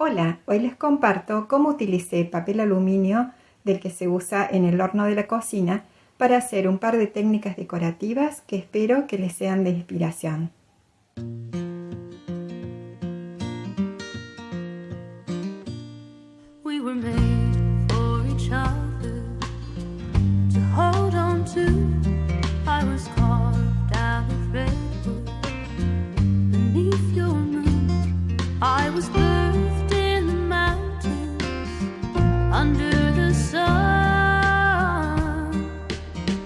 Hola, hoy les comparto cómo utilicé papel aluminio del que se usa en el horno de la cocina para hacer un par de técnicas decorativas que espero que les sean de inspiración. We were made for each other to hold on to. I was carved out of redwood beneath your moon. I was birthed in the mountains under the sun.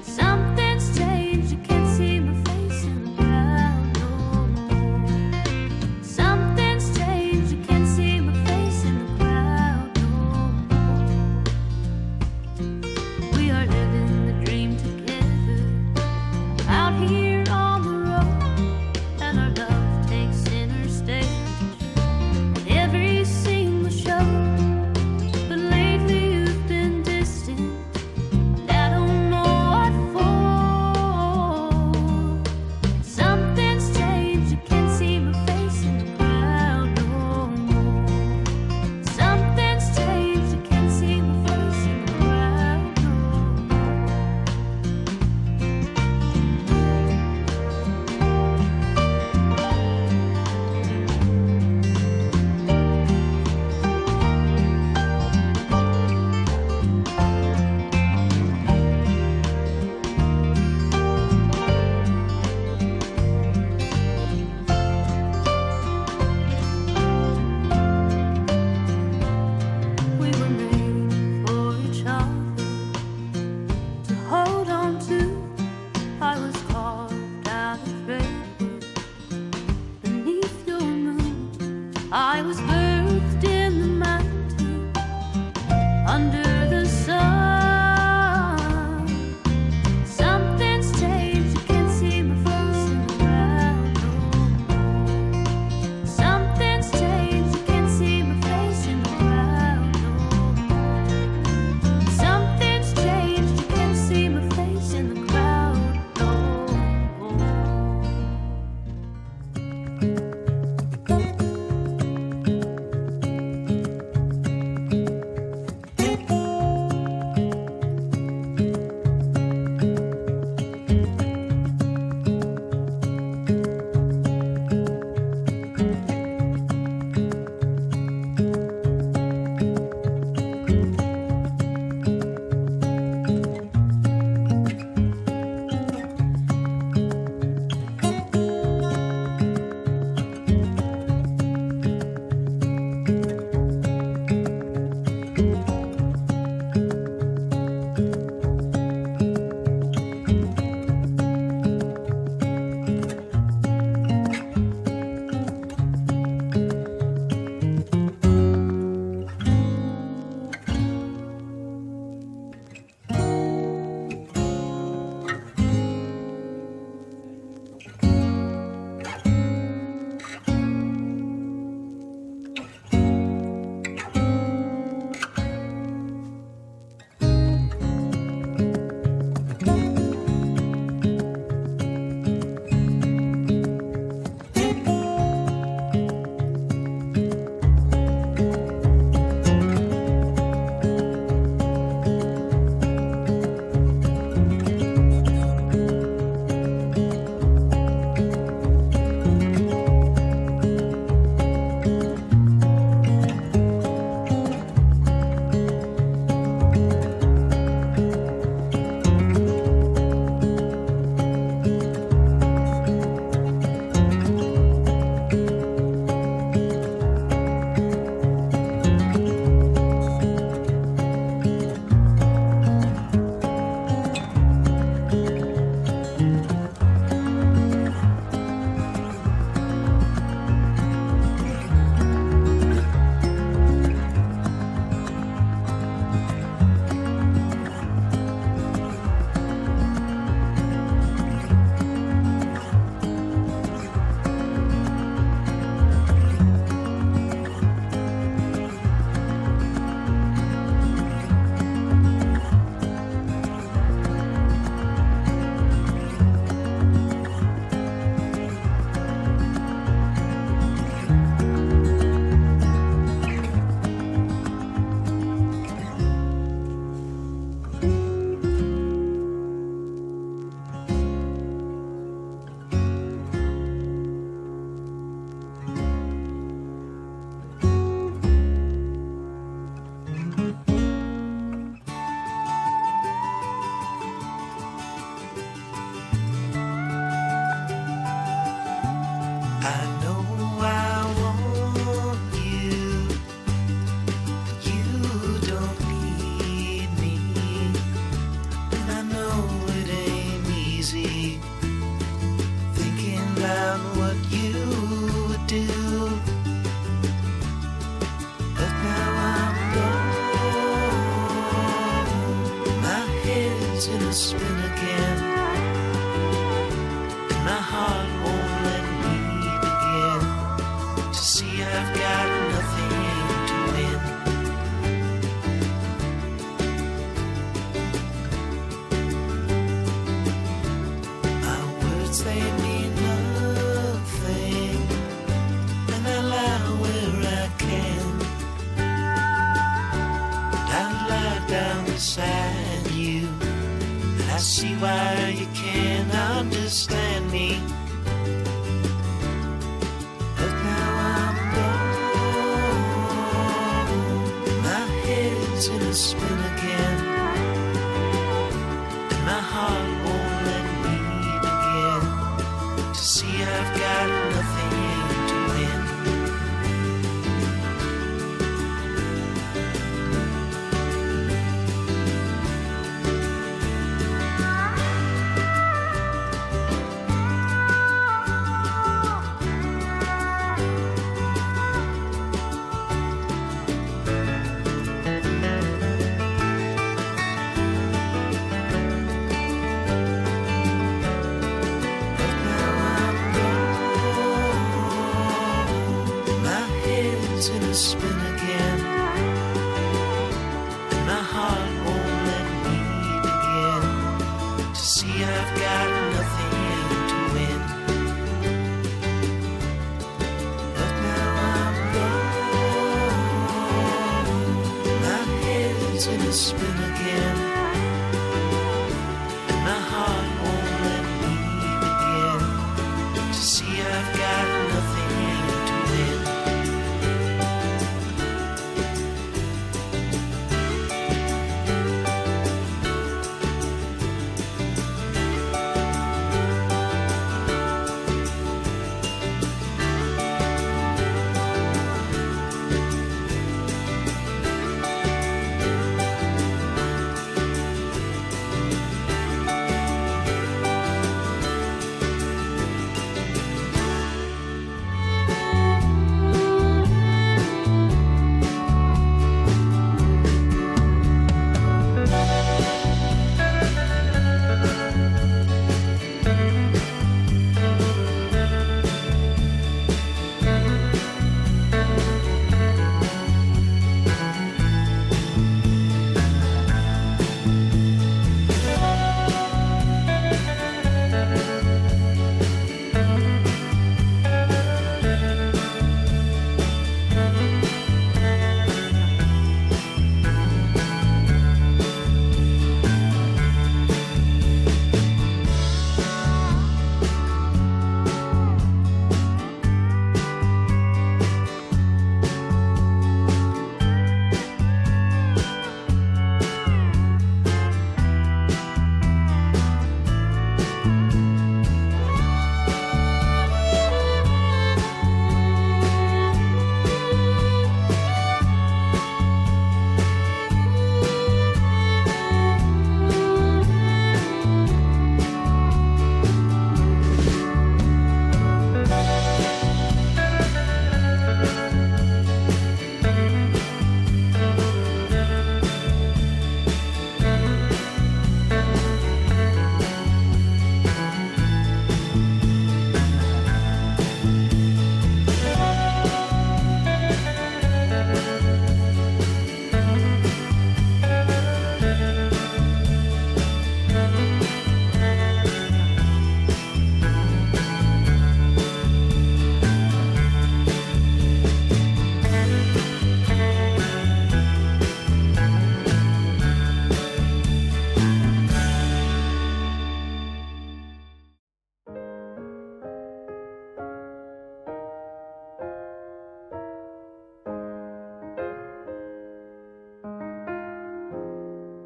Something's changed, you can't see my face in the crowd no more. Something's changed, you can't see my face in the crowd no more. head's in a spin again. My heart won't let me begin to see I've got nothing to win. My words, they mean nothing, and I lie where I can. I lie down beside you, and I see why you can't understand me. But now I'm gone, my head's in a spin again, and my heart won't let me begin to see I've got nothing to win. In a spin again, and my heart won't let me begin to see I've got nothing to win. But now I'm gone, my head's in a spin again, and my heart won't let me begin to see I've got nothing to win.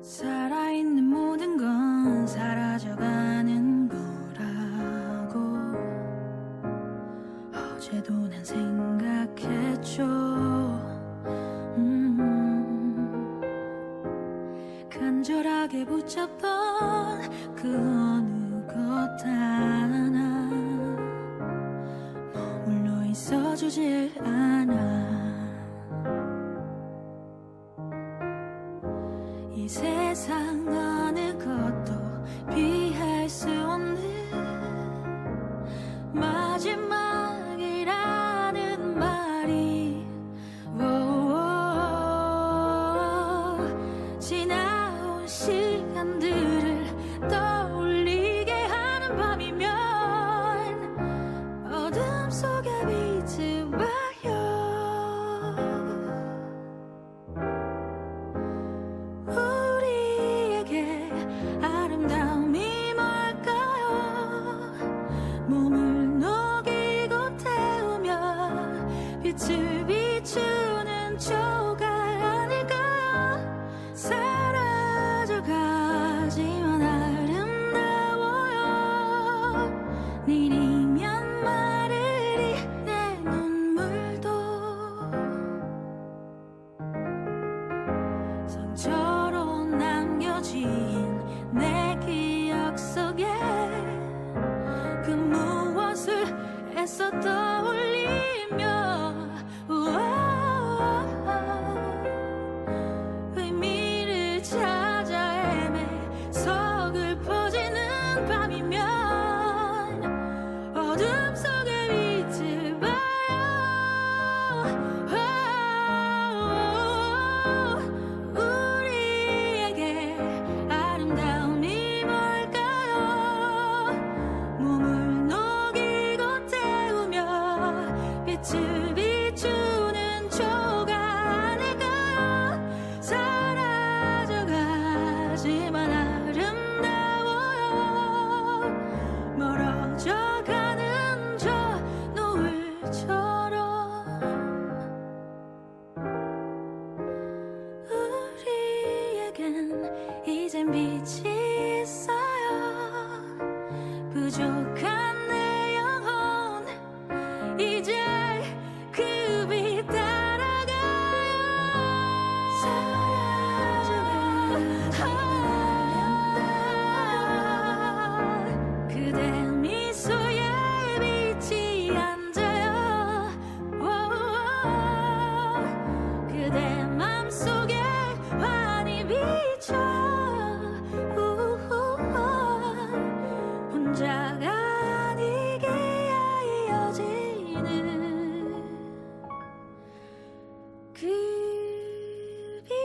살아있는 모든 건 사라져가는 거라고 어제도 난 생각했죠. 간절하게 붙잡던 그 어느 것 하나 머물러 있어주질 않아. 이 세상 어느 것도 순간들을 떠올리게 하는 밤이면 어둠 속에 빛을 봐요. 우리에게 아름다움이 뭘까요? 몸을 녹이고 태우며 빛을 비추는 조각 아닐까요? 사라져가지만 아름다워요. 내리면 마르리 내 눈물도 상처로 남겨진 내 기억 속에 그 무엇을 애써 떠올리며 의미를 찾아 헤매 서글퍼지는 밤이면 어둠 속에 빛을 봐요. 우리에게 아름다움이 뭘까요? 몸을 녹이고 태우며 빛을 비추는 조각 아닐까요? 사라져가지만 아름다워요. 멀어져가는 저 노을처럼 우리에겐 이젠 빛이 있어요. 부족한 내 영혼 이제 그 빛 따라가요. 사라져가는 그대 미소에 빛이 앉아요. 그대 맘속에 환히 비춰 혼자가 아니게 이어지는 그 빛.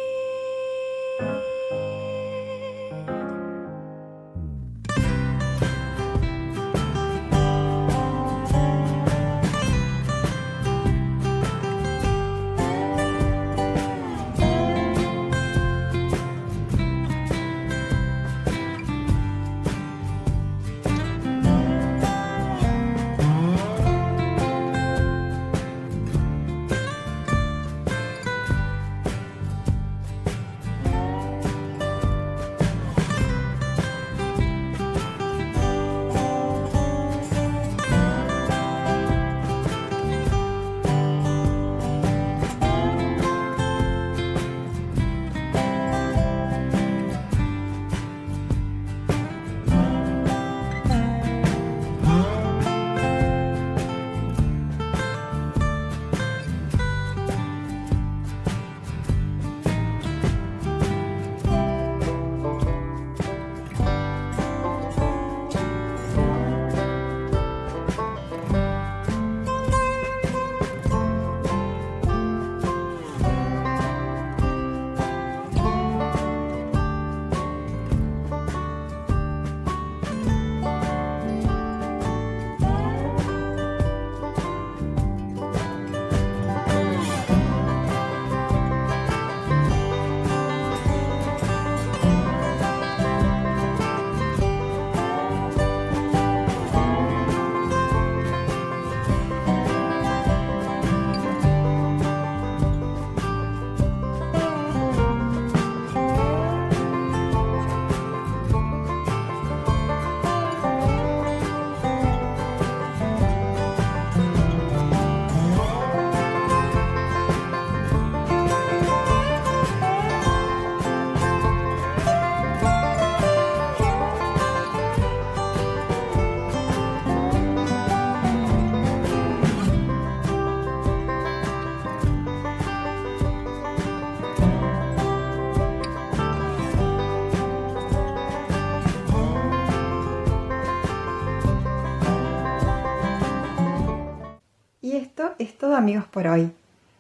Y esto es todo, amigos, por hoy.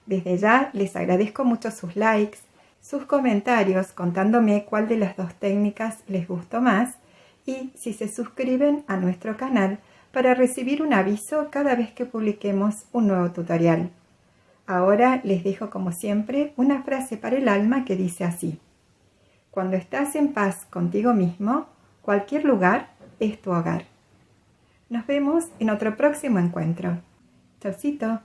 Desde ya les agradezco mucho sus likes, sus comentarios contándome cuál de las dos técnicas les gustó más y si se suscriben a nuestro canal para recibir un aviso cada vez que publiquemos un nuevo tutorial. Ahora les dejo como siempre una frase para el alma que dice así: cuando estás en paz contigo mismo, cualquier lugar es tu hogar. Nos vemos en otro próximo encuentro. Chaucito.